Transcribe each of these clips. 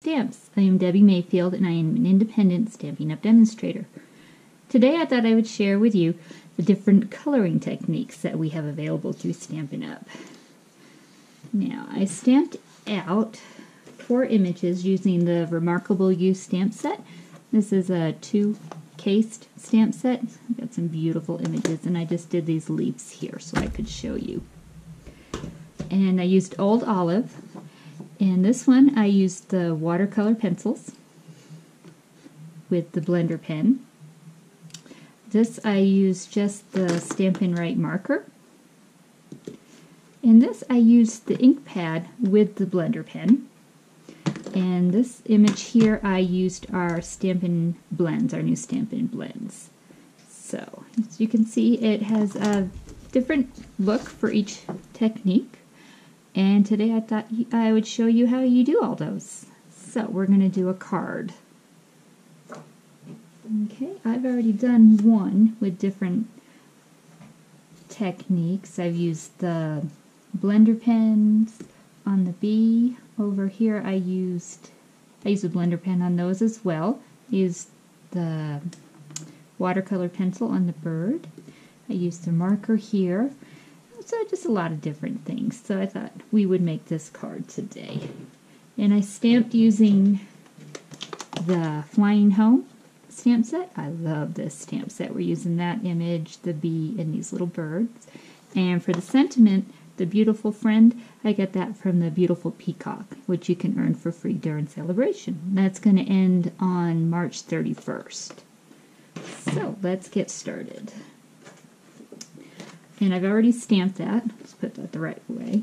Stamps. I am Debbie Mayfield and I am an independent Stampin' Up! Demonstrator. Today I thought I would share with you the different coloring techniques that we have available through Stampin' Up! Now, I stamped out 4 images using the Remarkable You stamp set. This is a 2-cased stamp set. I've got some beautiful images and I just did these leaves here so I could show you. And I used Old Olive. And this one I used the watercolor pencils with the blender pen. This I used just the Stampin' Right marker. And this I used the ink pad with the blender pen. And this image here I used our Stampin' Blends, our new Stampin' Blends. So, as you can see, it has a different look for each technique. And today I thought I would show you how you do all those. So we're going to do a card. Okay, I've already done one with different techniques. I've used the blender pens on the bee. Over here I used a blender pen on those as well. I used the watercolor pencil on the bird. I used the marker here. So just a lot of different things. So I thought we would make this card today. And I stamped using the Flying Home stamp set. I love this stamp set. We're using that image, the bee, and these little birds. And for the sentiment, the beautiful friend, I got that from the beautiful Peacock, which you can earn for free during celebration. That's going to end on March 31st. So let's get started. And I've already stamped that. Let's put that the right way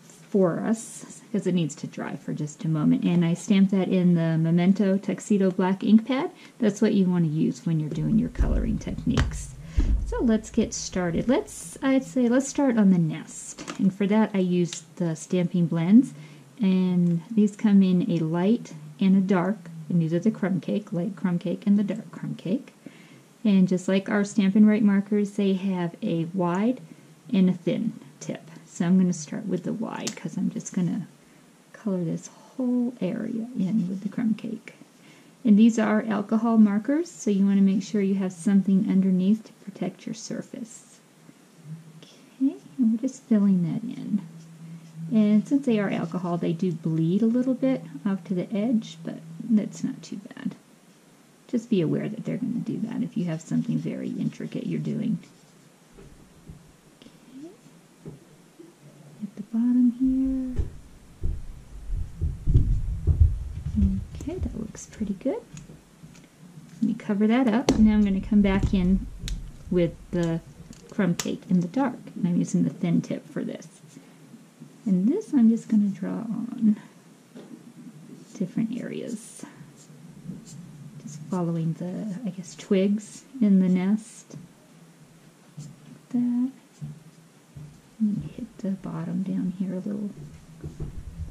for us because it needs to dry for just a moment. And I stamped that in the Memento Tuxedo Black Ink pad. That's what you want to use when you're doing your coloring techniques. So let's get started. I'd say let's start on the nest. And for that I used the Stampin' Blends. And these come in a light and a dark. And these are the crumb cake, light crumb cake and the dark crumb cake. And just like our Stampin' Right markers, they have a wide and a thin tip. So I'm going to start with the wide because I'm just going to color this whole area in with the crumb cake. And these are alcohol markers, so you want to make sure you have something underneath to protect your surface. Okay, and we're just filling that in. And since they are alcohol, they do bleed a little bit off to the edge, but that's not too bad. Just be aware that they're going to do that if you have something very intricate you're doing. Okay. At the bottom here. Okay, that looks pretty good. Let me cover that up. Now I'm going to come back in with the crumb cake in the dark. And I'm using the thin tip for this. And this I'm just going to draw on different areas. Following the, I guess, twigs in the nest. Like that. And hit the bottom down here a little.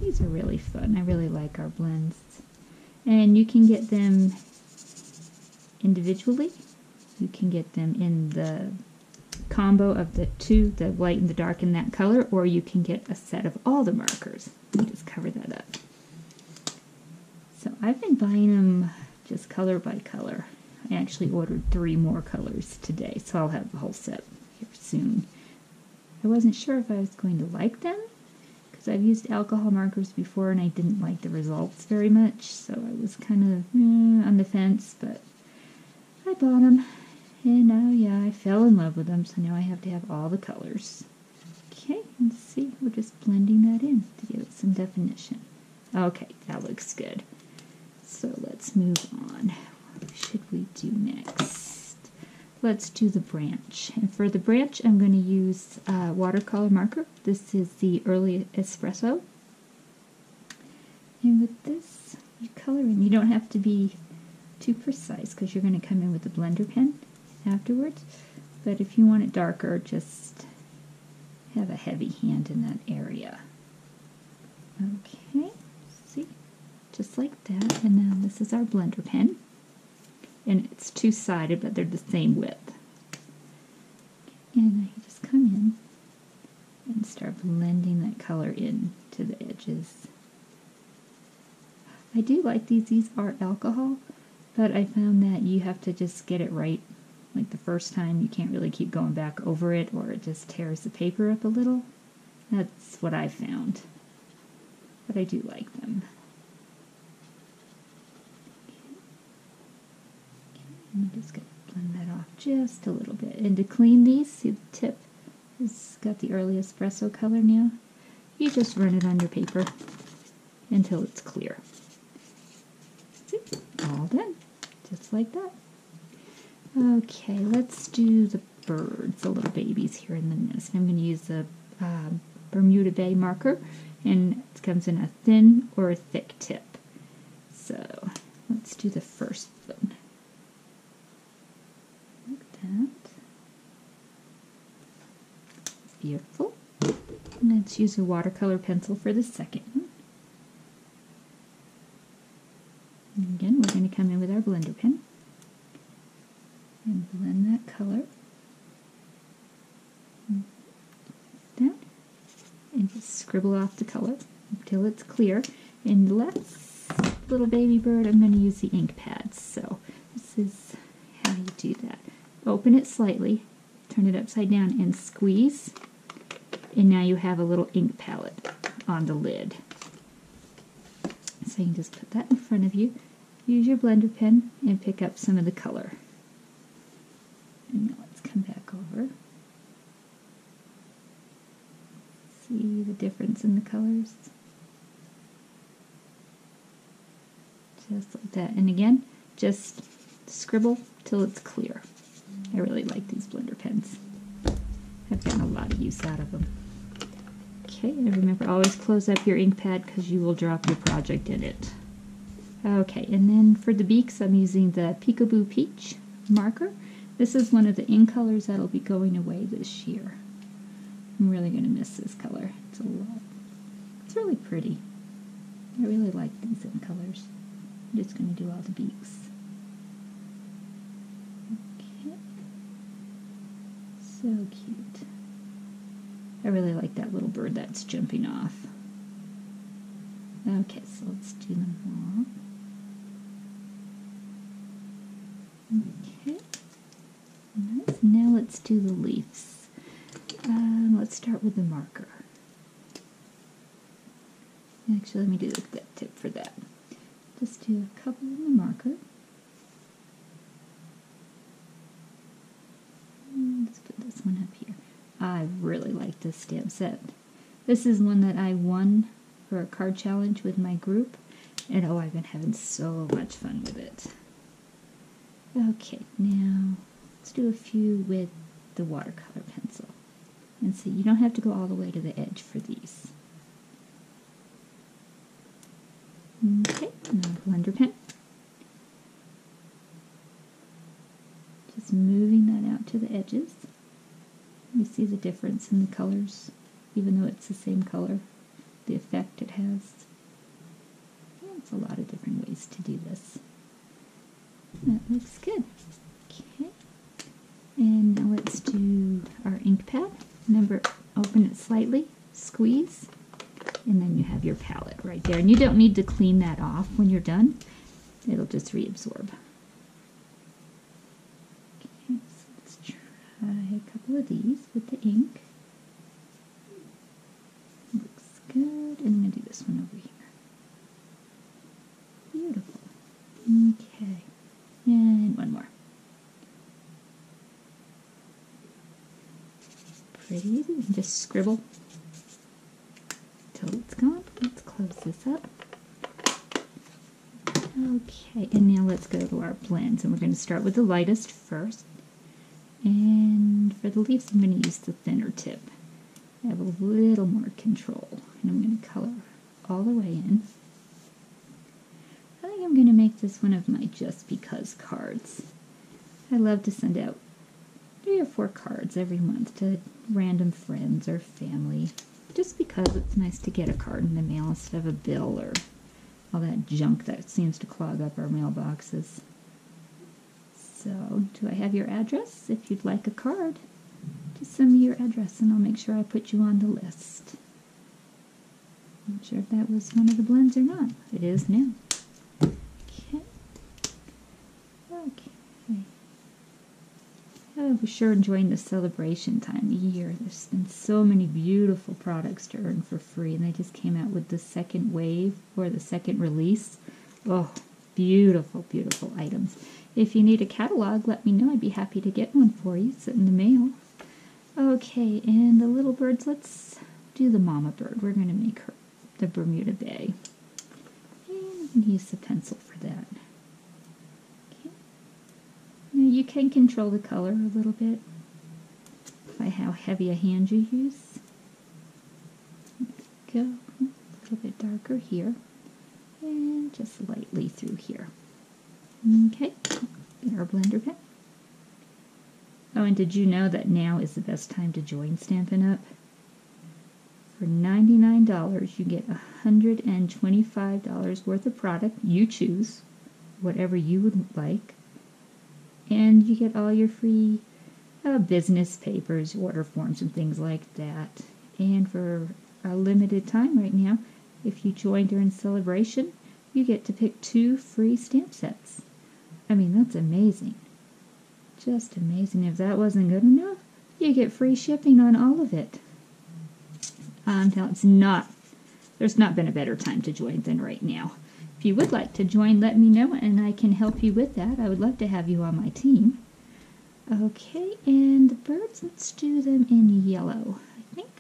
These are really fun. I really like our blends. And you can get them individually. You can get them in the combo of the two, the light and the dark in that color, or you can get a set of all the markers. Let me just cover that up. So I've been buying them just color by color. I actually ordered 3 more colors today, so I'll have the whole set here soon. I wasn't sure if I was going to like them, because I've used alcohol markers before and I didn't like the results very much, so I was kind of on the fence, but I bought them, and now, yeah, I fell in love with them, so now I have to have all the colors. Okay, let's see, we're just blending that in to give it some definition. Okay, that looks good. So let's move on. What should we do next? Let's do the branch. And for the branch, I'm going to use a watercolor marker. This is the Early Espresso. And with this, you color in. You don't have to be too precise because you're going to come in with the blender pen afterwards. But if you want it darker, just have a heavy hand in that area. Okay, see? Just like that, and now this is our blender pen, and it's 2-sided, but they're the same width. And I just come in and start blending that color in to the edges. I do like these. These are alcohol, but I found that you have to just get it right. Like the first time, you can't really keep going back over it, or it just tears the paper up a little. That's what I found. But I do like them. I'm just going to blend that off just a little bit. And to clean these, see the tip has got the early espresso color now. You just run it on your paper until it's clear. See? All done. Just like that. Okay, let's do the birds, the little babies here in the nest. I'm going to use the Bermuda Bay marker, and it comes in a thin or a thick tip. So let's do the first one. Like that. Beautiful. And let's use a watercolor pencil for the second one. And again, we're going to come in with our blender pen and blend that color down and just scribble off the color until it's clear. And let's, little baby bird, I'm going to use the ink pads. So this is how you do that. Open it slightly, turn it upside down and squeeze, and now you have a little ink palette on the lid. So you can just put that in front of you, use your blender pen, and pick up some of the color. And now let's come back over. See the difference in the colors? Just like that. And again, just scribble till it's clear. I really like these blender pens. I've gotten a lot of use out of them. Okay, and remember, always close up your ink pad because you will drop your project in it. Okay, and then for the beaks, I'm using the Peekaboo Peach marker. This is one of the ink colors that'll be going away this year. I'm really going to miss this color. It's a lot. It's really pretty. I really like these ink colors. I'm just going to do all the beaks. Okay. So cute. I really like that little bird that's jumping off. Okay, so let's do them all. Okay. Nice. Now let's do the leaves. Let's start with the marker. Actually, let me do that tip for that. Just do a couple in the marker. Let's put this one up here. I really like this stamp set. This is one that I won for a card challenge with my group, and oh, I've been having so much fun with it. Okay, now let's do a few with the watercolor pencil. And see, you don't have to go all the way to the edge for these. Okay, now blender pen. Just moving that out to the edges. You see the difference in the colors, even though it's the same color, the effect it has. Yeah, it's a lot of different ways to do this. That looks good. Okay, and now let's do our ink pad. Remember, open it slightly, squeeze, and then you have your palette right there. And you don't need to clean that off when you're done. It'll just reabsorb. Okay, so let's try a couple of these with the ink. Looks good. And I'm going to do this one over here. Beautiful. Okay. And one more. Pretty easy. You can just scribble till it's gone. Let's close this up. Okay, and now let's go to our blends, and we're going to start with the lightest first. And for the leaves, I'm going to use the thinner tip. I have a little more control, and I'm going to color all the way in. I think I'm going to make this one of my Just Because cards. I love to send out 3 or 4 cards every month to random friends or family, just because it's nice to get a card in the mail instead of a bill or all that junk that seems to clog up our mailboxes. So, do I have your address? If you'd like a card, just send me your address and I'll make sure I put you on the list. I'm not sure if that was one of the blends or not. It is now. Yeah, we're sure enjoying the celebration time of year. There's been so many beautiful products to earn for free, and they just came out with the second wave, or the second release. Oh, beautiful, beautiful items. If you need a catalog, let me know. I'd be happy to get one for you. It's in the mail. Okay, and the little birds, let's do the mama bird. We're going to make her the Bermuda Bay. And I'm going to use the pencil for that. Okay. Now you can control the color a little bit by how heavy a hand you use. There we go. A little bit darker here. And just lightly through here. Okay, get our blender pen. Oh, and did you know that now is the best time to join Stampin' Up? For $99, you get $125 worth of product. You choose whatever you would like. And you get all your free business papers, order forms, and things like that. And for a limited time right now, if you join during celebration, you get to pick 2 free stamp sets. I mean, that's amazing. Just amazing. If that wasn't good enough, you get free shipping on all of it. There's not been a better time to join than right now. If you would like to join, let me know, and I can help you with that. I would love to have you on my team. Okay, and the birds, let's do them in yellow. I think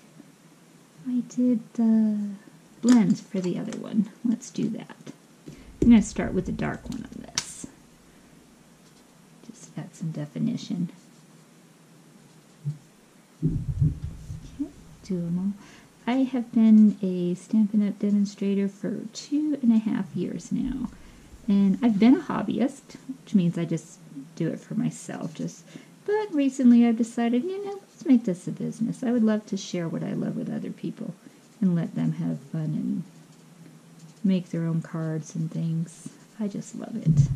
I did the blends for the other one. Let's do that. I'm going to start with the dark one on this. Just add some definition. Okay, do them all. I have been a Stampin' Up! Demonstrator for 2.5 years now. And I've been a hobbyist, which means I just do it for myself. But recently I've decided, let's make this a business. I would love to share what I love with other people and let them have fun and make their own cards and things. I just love it.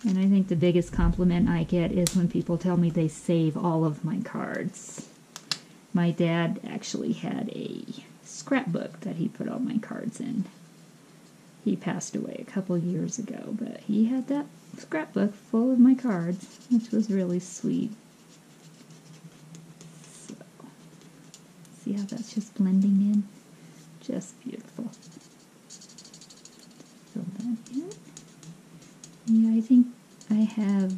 And I think the biggest compliment I get is when people tell me they save all of my cards. My dad actually had a scrapbook that he put all my cards in. He passed away a couple years ago, but he had that scrapbook full of my cards, which was really sweet. So, see how that's just blending in? Just beautiful. Fill that in. Yeah, I think I have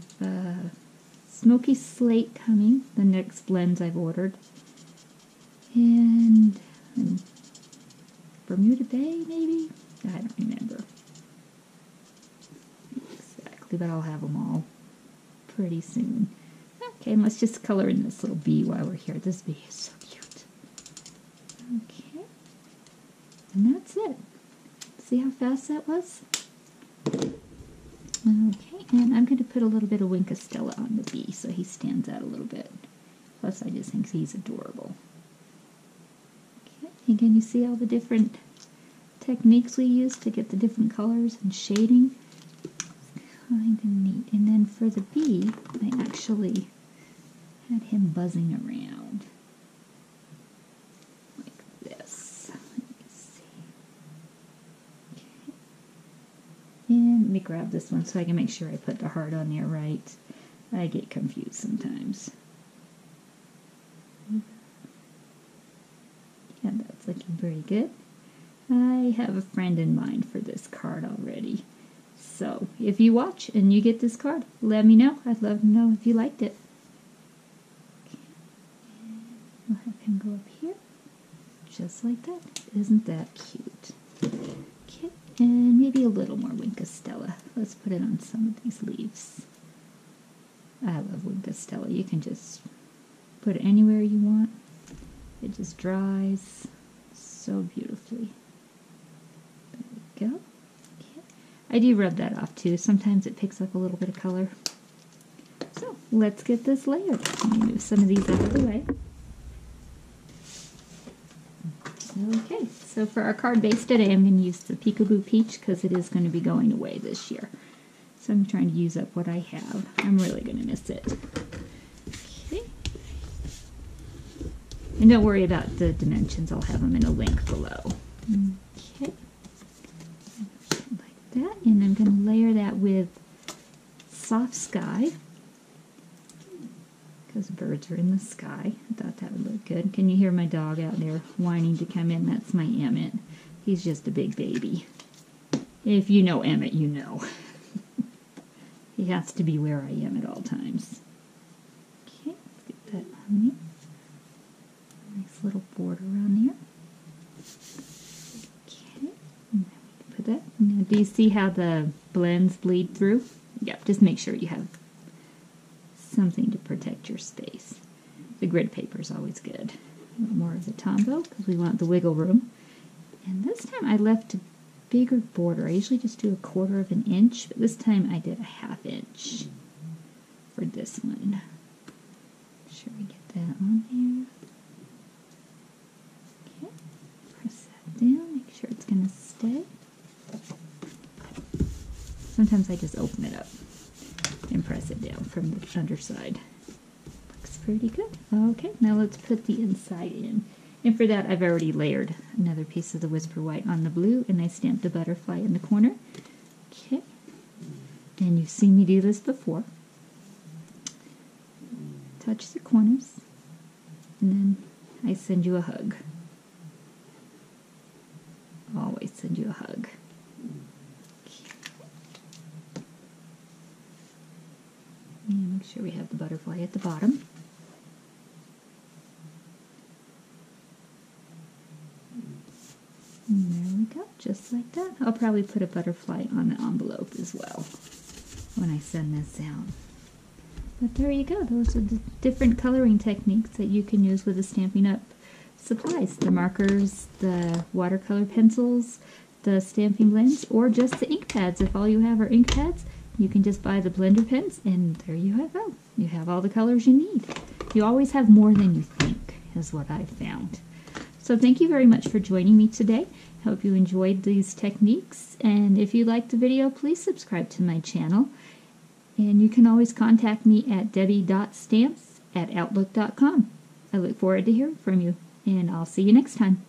Smoky Slate coming, the next blends I've ordered. And Bermuda Bay, maybe? I don't remember exactly, but I'll have them all pretty soon. Okay, and let's just color in this little bee while we're here. This bee is so cute. Okay, and that's it. See how fast that was? Okay, and I'm going to put a little bit of Wink Stella on the bee so he stands out a little bit. Plus, I just think he's adorable. Okay, and can you see all the different techniques we use to get the different colors and shading? Kind of neat. And then for the bee, I actually had him buzzing around like this. Let me see. Okay. And let me grab this one so I can make sure I put the heart on there right. I get confused sometimes. Yeah, that's looking pretty good. I have a friend in mind for this card already. So, if you watch and you get this card, let me know. I'd love to know if you liked it. Okay. We'll have him go up here. Just like that. Isn't that cute? Okay, and maybe a little more Wink Stella. Let's put it on some of these leaves. I love Wink Stella. You can just put it anywhere you want. It just dries so beautifully. There we go. Okay. I do rub that off too. Sometimes it picks up a little bit of color. So let's get this layered. Let me move some of these out of the way. Okay, so for our card base today, I'm going to use the Peekaboo Peach because it is going to be going away this year. So I'm trying to use up what I have. I'm really going to miss it. Okay. And don't worry about the dimensions. I'll have them in a link below. Okay. Like that. And I'm going to layer that with Soft Sky. because birds are in the sky. I thought that would look good. Can you hear my dog out there whining to come in? That's my Emmett. He's just a big baby. If you know Emmett, you know. He has to be where I am at all times. Okay, let's get that on there. Nice little border on there. Okay, and then we can put that. Now, do you see how the blends bleed through? Yep, just make sure you have something to protect your space. The grid paper is always good. A little more of the Tombow because we want the wiggle room. And this time I left a bigger border. I usually just do 1/4 of an inch, but this time I did a 1/2 inch for this one. Make sure we get that on there. Okay, press that down, make sure it's going to stay. Sometimes I just open it up and press it down from the underside. Looks pretty good. Okay, now let's put the inside in. And for that, I've already layered another piece of the Whisper White on the blue, and I stamped a butterfly in the corner. Okay, and you've seen me do this before. Touch the corners, and then I send you a hug. Always send you a hug. And make sure we have the butterfly at the bottom. And there we go, just like that. I'll probably put a butterfly on the envelope as well when I send this out. But there you go. Those are the different coloring techniques that you can use with the Stampin' Up! Supplies. The markers, the watercolor pencils, the Stampin' Blends, or just the ink pads. If all you have are ink pads, you can just buy the blender pens, and there you have it. You have all the colors you need. You always have more than you think, is what I've found. So thank you very much for joining me today. Hope you enjoyed these techniques, and if you liked the video, please subscribe to my channel. And you can always contact me at debi.stamps@outlook.com. I look forward to hearing from you, and I'll see you next time.